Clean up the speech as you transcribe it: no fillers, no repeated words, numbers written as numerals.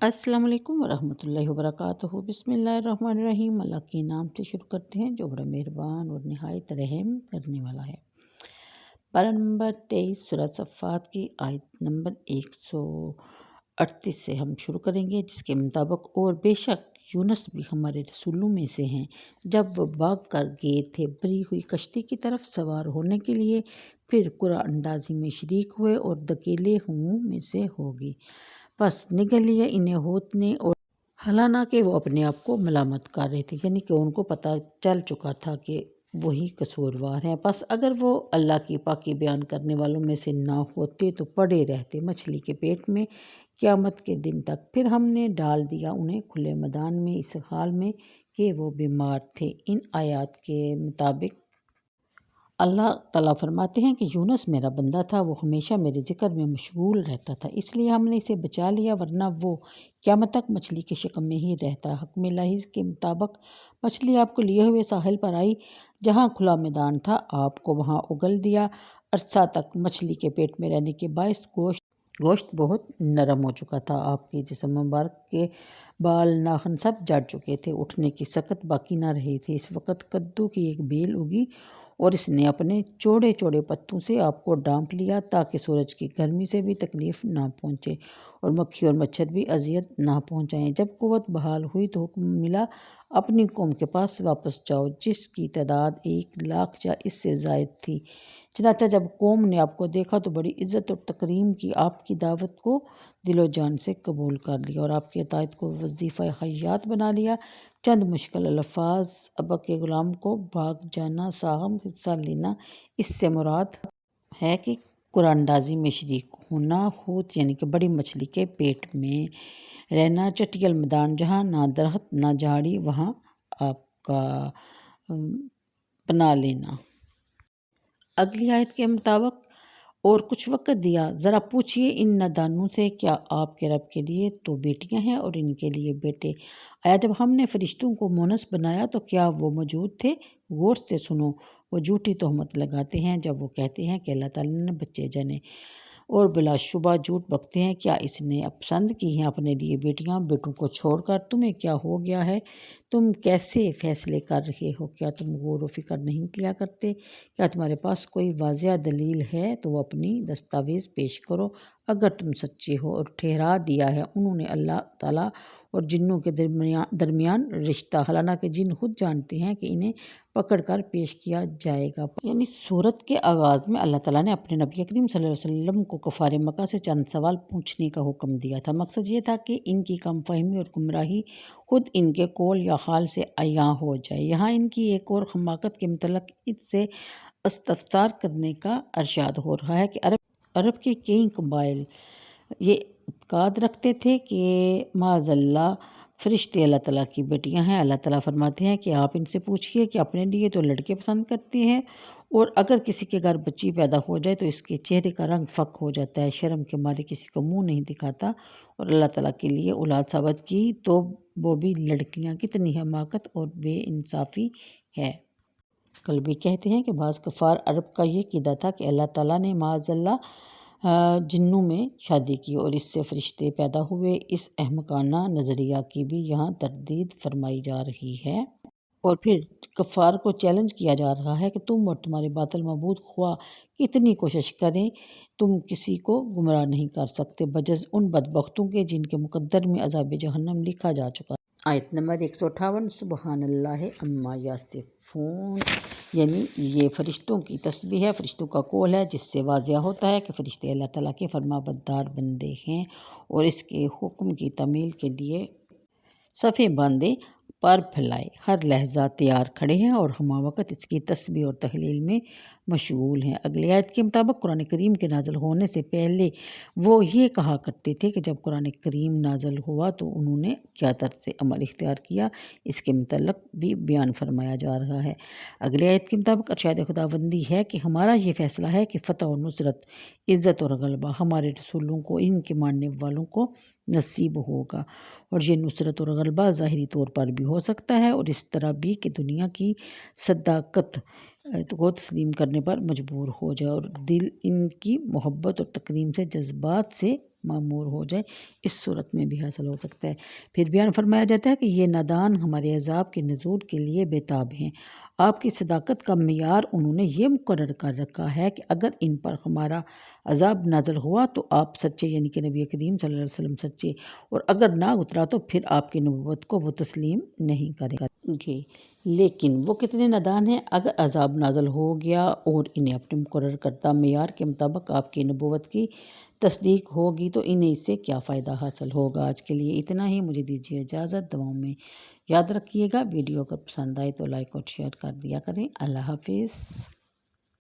السلام علیکم ورحمۃ اللہ وبرکاتہ۔ بسم اللہ الرحمن الرحیم۔ اللہ کے نام سے شروع کرتے ہیں جو بڑا مہربان اور نہایت رحم کرنے والا ہے۔ پارہ نمبر 23 سورہ صفات کی آیت نمبر 138 سے ہم شروع کریں گے، جس کے مطابق اور بے شک یونس بھی ہمارے رسولوں میں سے ہیں، جب وہ بھاگ کر گئے تھے بھری ہوئی کشتی کی طرف سوار ہونے کے لیے، پھر قرعہ اندازی میں شریک ہوئے اور دھکیلے ہوئوں میں سے ہو گئے، پس نگل لیا انہیں ہوت نے، اور حالانکہ وہ اپنے آپ کو ملامت کر رہے تھے، یعنی کہ ان کو پتہ چل چکا تھا کہ وہی قصوروار ہیں۔ پس اگر وہ اللہ کی پاکی بیان کرنے والوں میں سے نہ ہوتے تو پڑے رہتے مچھلی کے پیٹ میں قیامت کے دن تک۔ پھر ہم نے ڈال دیا انہیں کھلے میدان میں اس حال میں کہ وہ بیمار تھے۔ ان آیات کے مطابق اللہ تعالیٰ فرماتے ہیں کہ یونس میرا بندہ تھا، وہ ہمیشہ میرے ذکر میں مشغول رہتا تھا، اس لیے ہم نے اسے بچا لیا، ورنہ وہ قیامت تک مچھلی کے شکم میں ہی رہتا۔ حکم الہی کے مطابق مچھلی آپ کو لیے ہوئے ساحل پر آئی، جہاں کھلا میدان تھا، آپ کو وہاں اگل دیا۔ عرصہ تک مچھلی کے پیٹ میں رہنے کے باعث گوشت بہت نرم ہو چکا تھا، آپ کے جسم مبارک کے بال ناخن سب جڑ چکے تھے، اٹھنے کی سکت باقی نہ رہی تھی۔ اس وقت کدو کی ایک بیل اگی اور اس نے اپنے چوڑے چوڑے پتوں سے آپ کو ڈھانپ لیا تاکہ سورج کی گرمی سے بھی تکلیف نہ پہنچے اور مکھی اور مچھر بھی اذیت نہ پہنچائیں۔ جب قوت بحال ہوئی تو حکم ملا اپنی قوم کے پاس واپس جاؤ، جس کی تعداد 1,00,000 یا اس سے زائد تھی۔ چنانچہ جب قوم نے آپ کو دیکھا تو بڑی عزت اور تکریم کی، آپ کی دعوت کو دل و جان سے قبول کر لیا اور آپ کی اطاعت کو وظیفہ حیات بنا لیا۔ چند مشکل الفاظ: ابا کے غلام کو بھاگ جانا، ساہم حصہ لینا، اس سے مراد ہے کہ قرعہ اندازی میں شریک ہونا، ہوت یعنی کہ بڑی مچھلی کے پیٹ میں رہنا، چٹیل میدان جہاں نہ درخت نہ جھاڑی، وہاں آپ کا پناہ لینا۔ اگلی آیت کے مطابق اور کچھ وقت دیا، ذرا پوچھئے ان نادانوں سے، کیا آپ کے رب کے لیے تو بیٹیاں ہیں اور ان کے لیے بیٹے؟ آیا جب ہم نے فرشتوں کو مونس بنایا تو کیا وہ موجود تھے؟ غور سے سنو، وہ جھوٹی تہمت لگاتے ہیں جب وہ کہتے ہیں کہ اللہ تعالیٰ نے بچے جنے، اور بلا شبہ جھوٹ بکتے ہیں۔ کیا اس نے پسند کی ہیں اپنے لیے بیٹیاں بیٹوں کو چھوڑ کر؟ تمہیں کیا ہو گیا ہے؟ تم کیسے فیصلے کر رہے ہو؟ کیا تم غور و فکر نہیں کیا کرتے؟ کیا تمہارے پاس کوئی واضح دلیل ہے تو وہ اپنی دستاویز پیش کرو اگر تم سچے ہو۔ اور ٹھہرا دیا ہے انہوں نے اللہ تعالیٰ اور جنوں کے درمیان رشتہ، حالانکہ جن خود جانتے ہیں کہ انہیں پکڑ کر پیش کیا جائے گا۔ یعنی سورت کے آغاز میں اللہ تعالیٰ نے اپنے نبی کریم صلی اللہ علیہ وسلم کو کفار مکہ سے چند سوال پوچھنے کا حکم دیا تھا۔ مقصد یہ تھا کہ ان کی کم فہمی اور گمراہی خود ان کے قول یا حال سے عیاں ہو جائے۔ یہاں ان کی ایک اور حماقت کے متعلق اس سے استفسار کرنے کا ارشاد ہو رہا ہے کہ عرب کے کئی قبائل یہ اعتقاد رکھتے تھے کہ معاذ اللہ فرشتے اللہ تعالیٰ کی بیٹیاں ہیں۔ اللہ تعالیٰ فرماتے ہیں کہ آپ ان سے پوچھئے کہ اپنے لیے تو لڑکے پسند کرتے ہیں، اور اگر کسی کے گھر بچی پیدا ہو جائے تو اس کے چہرے کا رنگ فک ہو جاتا ہے، شرم کے مارے کسی کو منہ نہیں دکھاتا، اور اللہ تعالیٰ کے لیے اولاد ثابت کی تو وہ بھی لڑکیاں، کتنی حماقت اور بے انصافی ہے۔ قلبی کہتے ہیں کہ بعض کفار عرب کا یہ عقیدہ تھا کہ اللہ تعالیٰ نے معاذ اللہ جنوں میں شادی کی اور اس سے فرشتے پیدا ہوئے۔ اس احمقانہ نظریہ کی بھی یہاں تردید فرمائی جا رہی ہے، اور پھر کفار کو چیلنج کیا جا رہا ہے کہ تم اور تمہارے باطل معبود خواہ کتنی کوشش کریں تم کسی کو گمراہ نہیں کر سکتے بجز ان بدبختوں کے جن کے مقدر میں عذاب جہنم لکھا جا چکا۔ آیت نمبر 158 سبحان اللہ عما یصفون، یعنی یہ فرشتوں کی تسبیح ہے، فرشتوں کا قول ہے، جس سے واضح ہوتا ہے کہ فرشتے اللہ تعالیٰ کے فرما بردار بندے ہیں اور اس کے حکم کی تعمیل کے لیے صفیں باندھے پر پھیلائے ہر لحظہ تیار کھڑے ہیں اور ہمہ وقت اس کی تسبیح اور تحلیل میں مشغول ہیں۔ اگلی آیت کے مطابق قرآن کریم کے نازل ہونے سے پہلے وہ یہ کہا کرتے تھے کہ جب قرآن کریم نازل ہوا تو انہوں نے کیا طرز عمل اختیار کیا، اس کے متعلق بھی بیان فرمایا جا رہا ہے۔ اگلی آیت کے مطابق ارشاد خداوندی ہے کہ ہمارا یہ فیصلہ ہے کہ فتح اور نصرت، عزت اور غلبہ ہمارے رسولوں کو، ان کے ماننے والوں کو نصیب ہوگا، اور یہ نصرت اور غلبہ ظاہری طور پر بھی ہو سکتا ہے اور اس طرح بھی کہ دنیا کی صداقت کو تسلیم کرنے پر مجبور ہو جائے اور دل ان کی محبت اور تکریم سے جذبات سے معمور ہو جائے، اس صورت میں بھی حاصل ہو سکتا ہے۔ پھر بیان فرمایا جاتا ہے کہ یہ نادان ہمارے عذاب کے نزول کے لیے بےتاب ہیں۔ آپ کی صداقت کا معیار انہوں نے یہ مقرر کر رکھا ہے کہ اگر ان پر ہمارا عذاب نازل ہوا تو آپ سچے، یعنی کہ نبی کریم صلی اللہ علیہ وسلم سچے، اور اگر نہ اترا تو پھر آپ کی نبوت کو وہ تسلیم نہیں کریں گے۔ لیکن وہ کتنے نادان ہیں، اگر عذاب نازل ہو گیا اور انہیں اپنے مقرر کردہ معیار کے مطابق آپ کی نبوت کی تصدیق ہوگی تو انہیں اس سے کیا فائدہ حاصل ہوگا۔ آج کے لیے اتنا ہی، مجھے دیجیے اجازت، دعاؤں میں یاد رکھیے گا۔ ویڈیو اگر پسند آئے تو لائک اور شیئر کر دیا کریں۔ اللہ حافظ۔